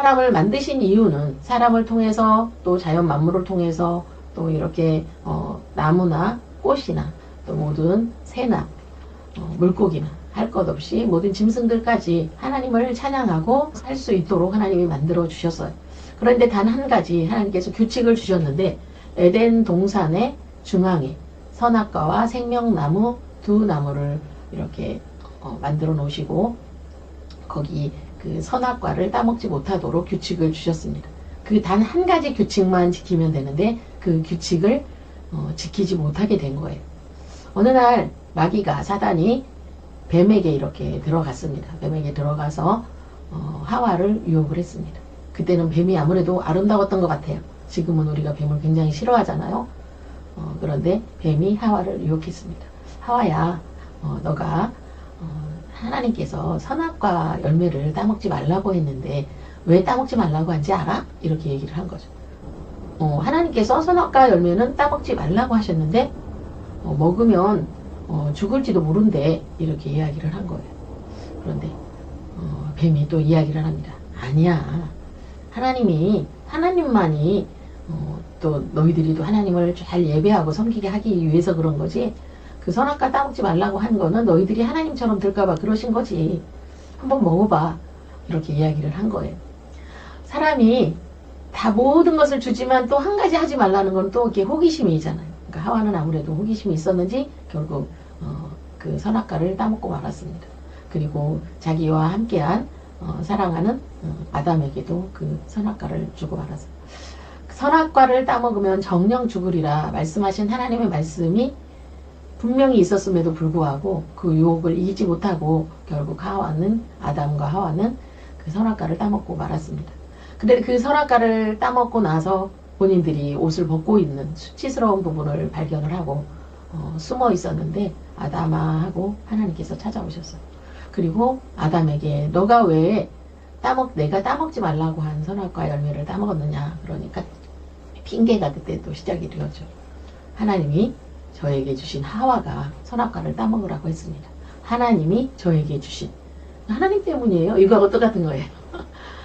사람을 만드신 이유는 사람을 통해서 또 자연 만물을 통해서 또 이렇게 나무나 꽃이나 또 모든 새나 물고기나 할 것 없이 모든 짐승들까지 하나님을 찬양하고 살 수 있도록 하나님이 만들어 주셨어요. 그런데 단 한 가지 하나님께서 규칙을 주셨는데 에덴 동산의 중앙에 선악과와 생명나무 두 나무를 이렇게 만들어 놓으시고 거기 그 선악과를 따먹지 못하도록 규칙을 주셨습니다. 그 단 한 가지 규칙만 지키면 되는데 그 규칙을 지키지 못하게 된 거예요. 어느 날 마귀가 사단이 뱀에게 이렇게 들어갔습니다. 뱀에게 들어가서 하와를 유혹을 했습니다. 그때는 뱀이 아무래도 아름다웠던 것 같아요. 지금은 우리가 뱀을 굉장히 싫어하잖아요. 그런데 뱀이 하와를 유혹했습니다. 하와야, 너가 하나님께서 선악과 열매를 따먹지 말라고 했는데 왜 따먹지 말라고 한지 알아? 이렇게 얘기를 한 거죠. 하나님께서 선악과 열매는 따먹지 말라고 하셨는데 먹으면 죽을지도 모른대 이렇게 이야기를 한 거예요. 그런데 뱀이 또 이야기를 합니다. 아니야. 하나님만이 또 너희들이 또 하나님을 잘 예배하고 섬기게 하기 위해서 그런 거지 그 선악과 따먹지 말라고 한 거는 너희들이 하나님처럼 될까봐 그러신 거지. 한번 먹어봐. 이렇게 이야기를 한 거예요. 사람이 다 모든 것을 주지만 또 한 가지 하지 말라는 건 또 이렇게 호기심이잖아요. 그러니까 하와는 아무래도 호기심이 있었는지 결국 그 선악과를 따먹고 말았습니다. 그리고 자기와 함께한 사랑하는 아담에게도 그 선악과를 주고 말았어요. 선악과를 따먹으면 정령 죽으리라 말씀하신 하나님의 말씀이 분명히 있었음에도 불구하고 그 유혹을 이기지 못하고 결국 아담과 하와는 그 선악과를 따먹고 말았습니다. 근데 그 선악과를 따먹고 나서 본인들이 옷을 벗고 있는 수치스러운 부분을 발견을 하고 숨어 있었는데 아담아 하고 하나님께서 찾아오셨어요. 그리고 아담에게 너가 왜 내가 따먹지 말라고 한 선악과 열매를 따먹었느냐. 그러니까 핑계가 그때 또 시작이 되었죠. 하나님이 저에게 주신 하와가 선악과를 따먹으라고 했습니다. 하나님이 저에게 주신 하나님 때문이에요. 이거하고 똑같은 거예요.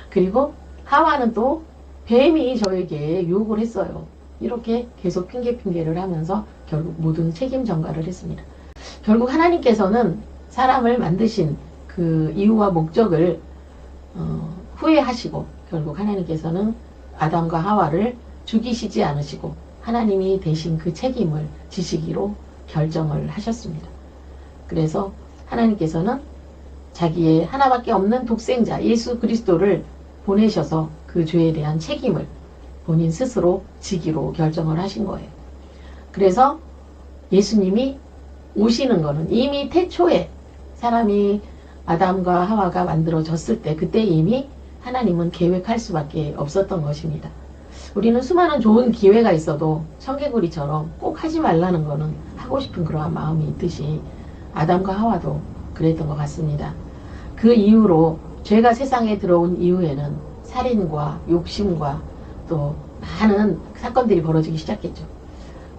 그리고 하와는 또 뱀이 저에게 유혹을 했어요. 이렇게 계속 핑계를 하면서 결국 모든 책임 전가를 했습니다. 결국 하나님께서는 사람을 만드신 그 이유와 목적을 후회하시고 결국 하나님께서는 아담과 하와를 죽이시지 않으시고 하나님이 대신 그 책임을 지시기로 결정을 하셨습니다. 그래서 하나님께서는 자기의 하나밖에 없는 독생자 예수 그리스도를 보내셔서 그 죄에 대한 책임을 본인 스스로 지기로 결정을 하신 거예요. 그래서 예수님이 오시는 거는 이미 태초에 사람이 아담과 하와가 만들어졌을 때 그때 이미 하나님은 계획할 수밖에 없었던 것입니다. 우리는 수많은 좋은 기회가 있어도 청개구리처럼 꼭 하지 말라는 거는 하고 싶은 그러한 마음이 있듯이 아담과 하와도 그랬던 것 같습니다. 그 이후로 죄가 세상에 들어온 이후에는 살인과 욕심과 또 많은 사건들이 벌어지기 시작했죠.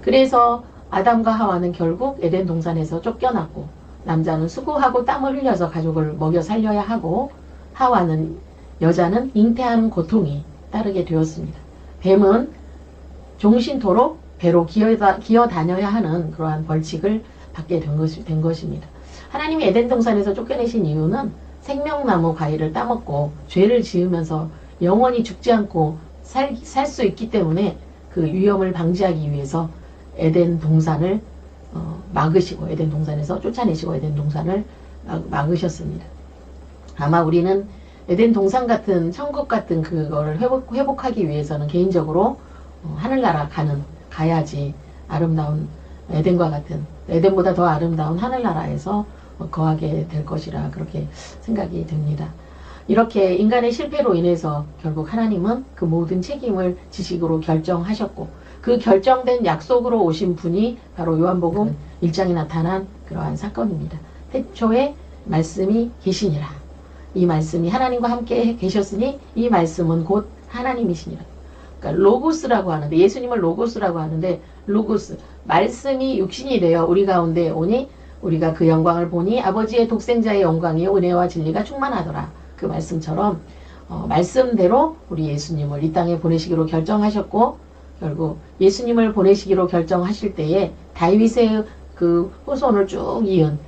그래서 아담과 하와는 결국 에덴 동산에서 쫓겨났고 남자는 수고하고 땀을 흘려서 가족을 먹여 살려야 하고 여자는 잉태하는 고통이 따르게 되었습니다. 뱀은 종신토록 배로 기어 다녀야 하는 그러한 벌칙을 받게 된 것입니다. 하나님이 에덴 동산에서 쫓겨내신 이유는 생명나무 과일을 따먹고 죄를 지으면서 영원히 죽지 않고 살 수 있기 때문에 그 위험을 방지하기 위해서 에덴 동산을 막으시고 에덴 동산에서 쫓아내시고 에덴 동산을 막으셨습니다. 아마 우리는 에덴 동산 같은 천국 같은 그거를 회복하기 위해서는 개인적으로 하늘나라 가야지 아름다운 에덴과 같은 에덴보다 더 아름다운 하늘나라에서 거하게 될 것이라 그렇게 생각이 됩니다. 이렇게 인간의 실패로 인해서 결국 하나님은 그 모든 책임을 지식으로 결정하셨고 그 결정된 약속으로 오신 분이 바로 요한복음 1장에 나타난 그러한 사건입니다. 태초에 말씀이 계시니라. 이 말씀이 하나님과 함께 계셨으니 이 말씀은 곧 하나님이시니라. 그러니까 로고스라고 하는데 예수님을 로고스라고 하는데 로고스 말씀이 육신이 되어 우리 가운데 오니 우리가 그 영광을 보니 아버지의 독생자의 영광이요 은혜와 진리가 충만하더라. 그 말씀처럼 말씀대로 우리 예수님을 이 땅에 보내시기로 결정하셨고, 결국 예수님을 보내시기로 결정하실 때에 다윗의 그 후손을 쭉 이은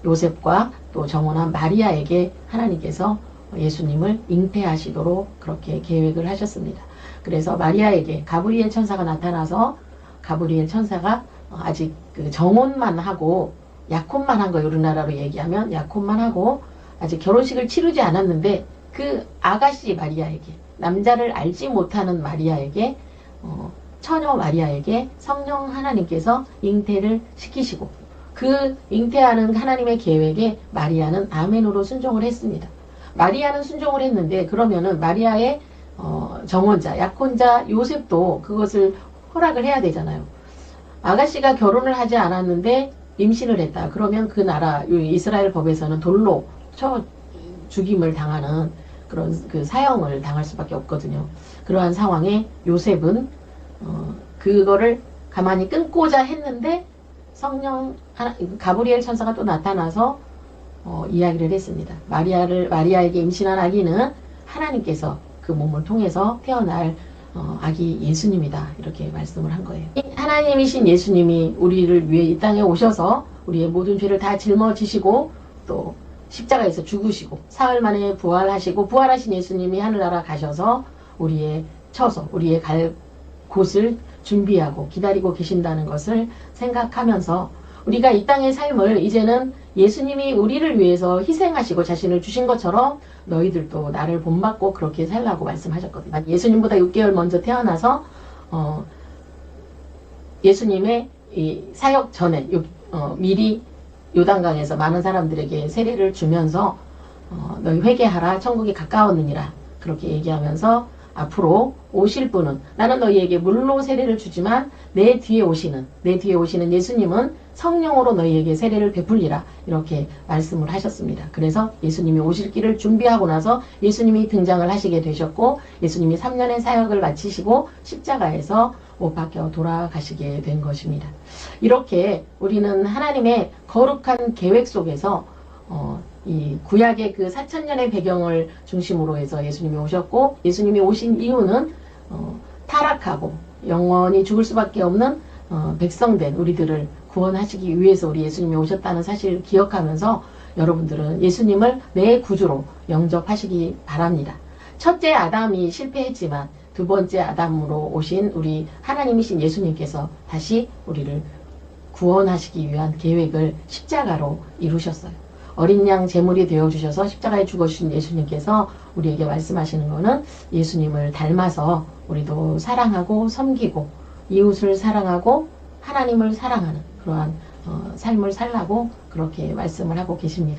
요셉과 또 정혼한 마리아에게 하나님께서 예수님을 잉태하시도록 그렇게 계획을 하셨습니다. 그래서 마리아에게 가브리엘 천사가 나타나서, 가브리엘 천사가 아직 그 정혼만 하고 약혼만 한 거예요. 우리나라로 얘기하면 약혼만 하고 아직 결혼식을 치르지 않았는데, 그 아가씨 마리아에게, 남자를 알지 못하는 마리아에게, 처녀 마리아에게 성령 하나님께서 잉태를 시키시고, 그 잉태하는 하나님의 계획에 마리아는 아멘으로 순종을 했습니다. 마리아는 순종을 했는데, 그러면은 마리아의 정혼자, 약혼자 요셉도 그것을 허락을 해야 되잖아요. 아가씨가 결혼을 하지 않았는데 임신을 했다. 그러면 그 나라 이스라엘 법에서는 돌로 쳐 죽임을 당하는 그런 그 사형을 당할 수밖에 없거든요. 그러한 상황에 요셉은 그거를 가만히 끊고자 했는데 가브리엘 천사가 또 나타나서 이야기를 했습니다. 마리아에게 임신한 아기는 하나님께서 그 몸을 통해서 태어날 아기 예수님이다. 이렇게 말씀을 한 거예요. 하나님이신 예수님이 우리를 위해 이 땅에 오셔서 우리의 모든 죄를 다 짊어지시고 또 십자가에서 죽으시고 사흘 만에 부활하시고, 부활하신 예수님이 하늘나라 가셔서 우리의 갈 곳을 준비하고 기다리고 계신다는 것을 생각하면서 우리가 이 땅의 삶을 이제는 예수님이 우리를 위해서 희생하시고 자신을 주신 것처럼 너희들도 나를 본받고 그렇게 살라고 말씀하셨거든요. 예수님보다 6개월 먼저 태어나서 예수님의 이 사역 전에 미리 요단강에서 많은 사람들에게 세례를 주면서 너희 회개하라, 천국이 가까웠느니라, 그렇게 얘기하면서 앞으로 오실 분은, 나는 너희에게 물로 세례를 주지만 내 뒤에 오시는 예수님은 성령으로 너희에게 세례를 베풀리라, 이렇게 말씀을 하셨습니다. 그래서 예수님이 오실 길을 준비하고 나서 예수님이 등장을 하시게 되셨고, 예수님이 3년의 사역을 마치시고 십자가에서 못 박혀 돌아가시게 된 것입니다. 이렇게 우리는 하나님의 거룩한 계획 속에서 이 구약의 그 4000년의 배경을 중심으로 해서 예수님이 오셨고, 예수님이 오신 이유는 타락하고 영원히 죽을 수밖에 없는 백성된 우리들을 구원하시기 위해서 우리 예수님이 오셨다는 사실을 기억하면서 여러분들은 예수님을 내 구주로 영접하시기 바랍니다. 첫째 아담이 실패했지만 두 번째 아담으로 오신 우리 하나님이신 예수님께서 다시 우리를 구원하시기 위한 계획을 십자가로 이루셨어요. 어린 양 제물이 되어주셔서 십자가에 죽어주신 예수님께서 우리에게 말씀하시는 것은 예수님을 닮아서 우리도 사랑하고 섬기고 이웃을 사랑하고 하나님을 사랑하는 그러한 삶을 살라고 그렇게 말씀을 하고 계십니다.